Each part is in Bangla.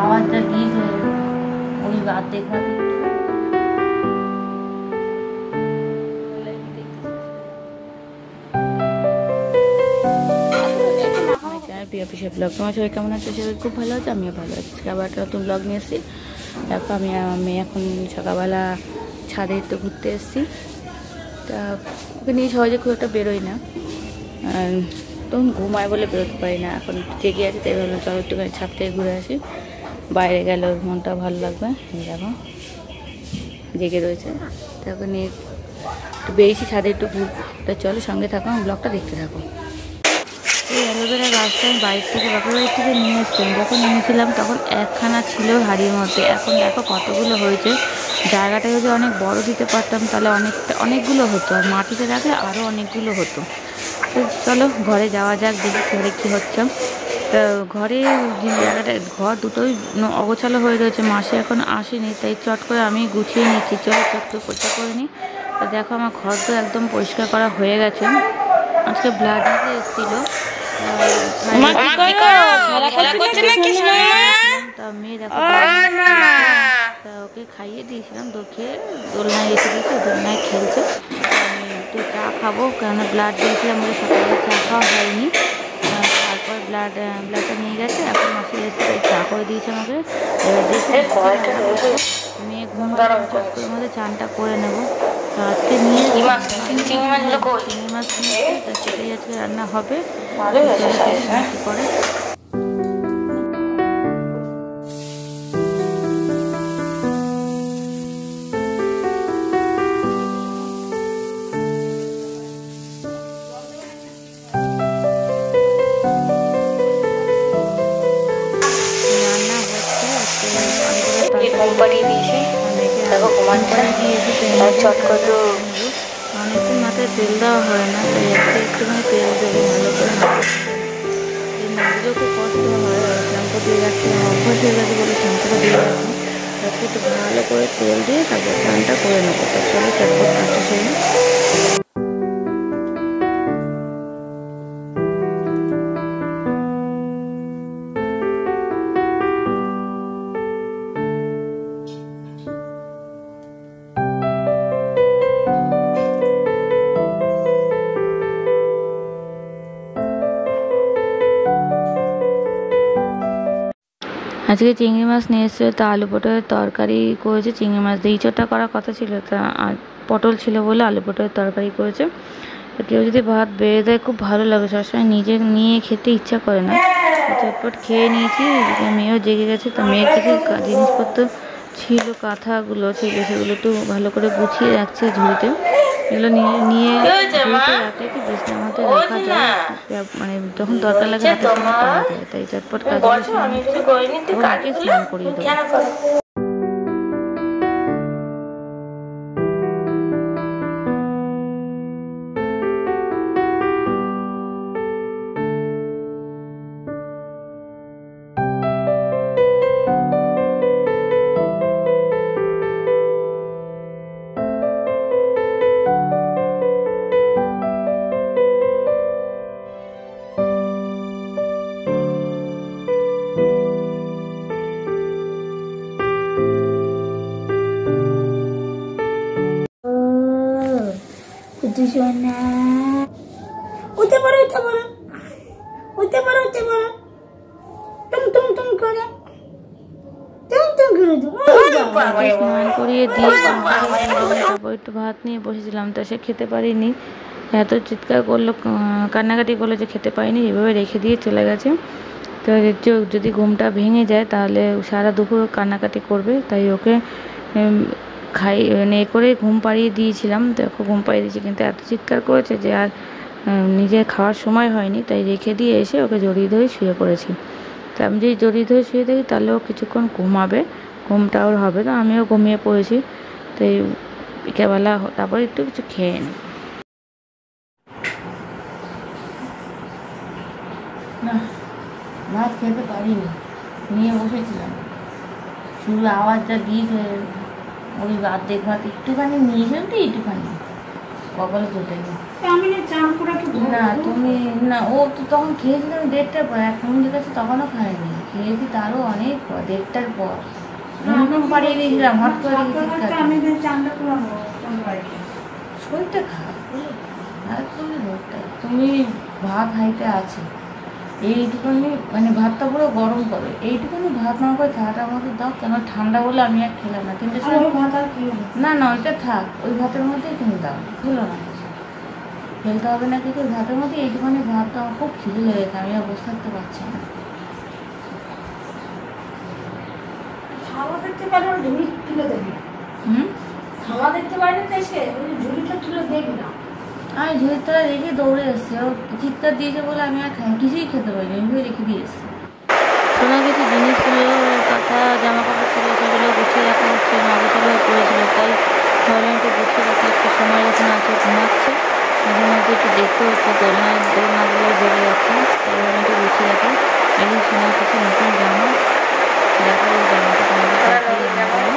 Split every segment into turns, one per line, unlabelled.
আওয়াজটা গিয়েছে ওই রাত দেখা ব্লগ। তোমার সবাই কেমন আছে? সবাই খুব ভালো আছে, আমিও ভালো আছি। আবার একটা নতুন ব্লগ নিয়ে এসেছি। দেখো আমি এখন সকালবেলা ছাদে একটু ঘুরতে এসেছি। তা ওকে নিয়ে সহজে খুব একটা বেরোই না, তখন ঘুমায় বলে বেরোতে পারি না। এখন জেগে আছে, তাই ভাবলাম চলো একটুখানি ছাদ থেকে ঘুরে আসি। বাইরে গেলে ওর মনটা ভালো লাগবে। দেখো জেগে রয়েছে, তাকে নিয়ে একটু বেরিয়েছি ছাদে একটু ঘুরতে। চলো সঙ্গে থাকো, ব্লগটা দেখতে থাকো। এই অ্যালোভেরা গাছটা আমি বাইরে থেকে বাপের বাড়ির থেকে নিয়ে এসেছিলাম। যখন নিয়েছিলাম তখন একখানা ছিল হাড়ির মধ্যে, এখন দেখো কতগুলো হয়েছে। জায়গাটা যদি অনেক বড় দিতে পারতাম তাহলে অনেকগুলো হতো, আর মাটিতে রাখলে আরও অনেকগুলো হতো। তো চলো ঘরে যাওয়া যাক, দেখি ঘরে কী হচ্ছে। ঘরে জায়গাটা ঘর দুটোই অগোছালো হয়ে রয়েছে, মাসে এখন আসেনি, তাই চট করে আমি গুছিয়ে নিচ্ছি। চলো চট করে পরিষ্কার করে নিই। দেখো আমার ঘর তো একদম পরিষ্কার করা হয়ে গেছে। আজকে ব্লাড নিতে এসেছিলো, তা মেয়ে দেখো তা ওকে খাইয়ে দিয়েছিলাম, খেয়ে দোলনায় রেখে দিয়েছি, দোলনায় খেলছে। আমি একটু চা খাবো, কেন ব্লাড দিয়েছিলাম বলে সকালে চা খাওয়া হয়নি। তারপর ব্লাডটা নিয়ে গেছে, এখন মাসি এসে চা করে দিয়েছে আমাকে। মেয়ে ঘুম চক্করের মধ্যে চানটা করে নেবো। তো আজকে নিয়ে চিংড়ি মাছ নিয়ে তা সেটাই আজকে রান্না হবে। কি করে ঘুম পাড়িয়ে দিয়েছি, দেখো ঘুমাচ্ছে চট করে অনেকদিন মাথায় তেল দেওয়া হয় না, তাই আজকে একটুখানি তেল দেবো ভালো করে। এই মাছগুলো খুব কষ্ট হয়, শ্যাম্পু দিয়ে রাখতে অভ্যাস হয়ে গেছে বলে শ্যাম্পুটা দিয়ে রাখবো। আজকে একটু ভালো করে তেল দিয়ে তারপর স্নানটা করে নেবো। তো চলো চটপট কাজটা সেরে আজকে চিংড়ি মাছ নিয়ে এসেছিলো, তা আলু পটলের তরকারি করেছে। চিংড়ি মাছ দিয়ে ইঁচড়টা করার কথা ছিল, তা পটল ছিল বলে আলু পটলের তরকারি করেছে। তো কেউ যদি ভাত বেড়ে দেয় খুব ভালো লাগে, সবসময় নিজে নিয়ে খেতে ইচ্ছা করে না। চটপট খেয়ে নিয়েছি, মেয়েও জেগে গেছে। তো মেয়ের কিছু জিনিসপত্র ছিল, কাঁথাগুলো ছিল, সেগুলো একটু ভালো করে গুছিয়ে রাখছে ঝুড়িতে। এগুলো নিয়ে ঝুড়িতে রাখলে কি বিছনার মধ্যে রাখা যায়, মানে যখন দরকার লাগে হাতে সময় পাওয়া যায়। তাই চটপট কাজগুলো স্নান করিয়ে দেবো। উঠে পড়ো স্নান করিয়ে দিয়ে তারপর একটু ভাত নিয়ে বসেছিলাম, তা সে খেতে পারিনি। এত চিৎকার করলো, কান্নাকাটি করলো যে খেতে পারিনি, এভাবে রেখে দিয়ে চলে গেছে। তো যদি ঘুমটা ভেঙে যায় তাহলে সারা দুপুর কান্নাকাটি করবে, তাই ওকে করে ঘুম পাড়িয়ে দিয়েছিলাম। দেখো ঘুম পাড়িয়ে দিয়েছি, কিন্তু এত চিৎকার করেছে যে আর নিজে খাওয়ার সময় হয়নি, তাই রেখে দিয়ে এসে ওকে জড়িয়ে ধরে শুয়ে পড়েছি। তো আমি যদি জড়িয়ে ধরে শুয়ে থাকি তাহলে ও কিছুক্ষণ ঘুমাবে, ঘুমটা ওর হবে। তো আমিও ঘুমিয়ে পড়েছি। তো এই বিকেলবেলা তারপরে একটু কিছু খেয়ে নিই। না ভাত খেতে পারিনি, নিয়ে বসেছিলাম, শুধু আওয়াজটা গিয়েছে ওই রাত দেখভাত একটুখানি নিয়েছে, একটুখানি কপালে জোটেনি। না তুমি না, ও তো তখন খেয়েছিল 1:30টার পর, এখন যে কাছে তখনও খায়নি। খেয়েছি তারও অনেক পর, 1:30টার পর ঘুম পাড়িয়ে দিয়েছিলাম, হট করে শরীরটা খারাপ আর তুমি ভাত হাইতে আছে এইটুকুনি, মানে ভাতটা পুরো গরম করে, এইটুকুনি ভাত না করে থাকাটার মধ্যে দাও, কেন ঠান্ডা বলে আমি আর খেলাম না। 3টের সময় ভাত আর না না ওইটা থাক, ওই ভাতের মধ্যেই তুমি দাও, খেলো না, ফেলতে হবে না কিছু, ভাতের মধ্যে এইটুকুনি ভাত তো আমার খুব খিদে লেগেছে, আমি আর বসে থাকতে পারছি না।
খাওয়া দেখতে পারলে ঝুড়ি তুলে দেখবি না। খাওয়া দেখতে পারলে তো এসে ঝুড়িটা তুলে দেখবি না।
আমি ঝুড়ির তলা রেখে দৌড়ে এসছি, ও চিৎকার দিয়েছে বলে আমি আর খাই কিছুই খেতে পারিনি, আমি রেখে দিয়ে এসছি। শোনা কিছু জিনিস ছিল, কাঁথা জামা কাপড় ছিল, সেগুলো গুছিয়ে রাখা হচ্ছে, মাগুছালো হয়ে পড়েছিল, তাই ভাবলাম একটু গুছিয়ে রাখা, আজকে সময় যখন আছে ঘুমাচ্ছে, মাঝে মধ্যে একটু দেখতে হচ্ছে, দোল না দিলেও জেগে যাচ্ছে, তাই ভাবলাম একটু গুছিয়ে রাখি। একদিন শোনা কিছু নতুন জামা দেখো, ওই জামাটা তোমাদের দেখিয়ে জামাগুলো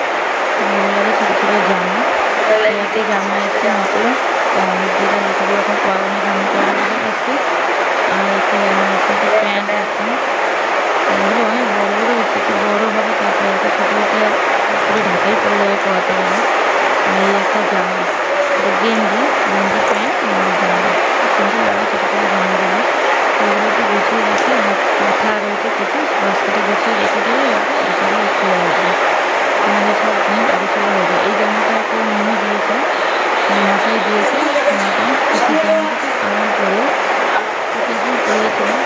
ভালো লাগে, ছোটো ছোটো জামা, একটি জামা এসছে নতুন, যেটা যেগুলো এখন পরানো জামা পরানো এসছে, আর একটা জামা এসছে, একটা প্যান্ট আছে, এগুলো অনেক বড়ো বড়ো এসছে, একটু বড়ো হবে তারপরে একটা ছোটো একটা পুরো ঢাকাই পড়ে যাবে পরাতে গেলে। আর এই একটা জামা, একটা গেঞ্জি প্যান্ট জামা, সুন্দর লাগে ছোটো ছোটো জামাগুলো, এগুলো একটু গুছিয়ে রাখি, কাঁথা রয়েছে কিছু, বাস্কেটে গুছিয়ে রেখে দিলে এছাড়াও একটু আসবে, আমাদের সব জিনিস আলোচনা হয়ে যায়। এই জামাটা একটা মনে দিয়েছে, মশাই দিয়েছে, জামাটা সুতির জামাটা আরাম করে প্রতিদিন পরেছিলাম।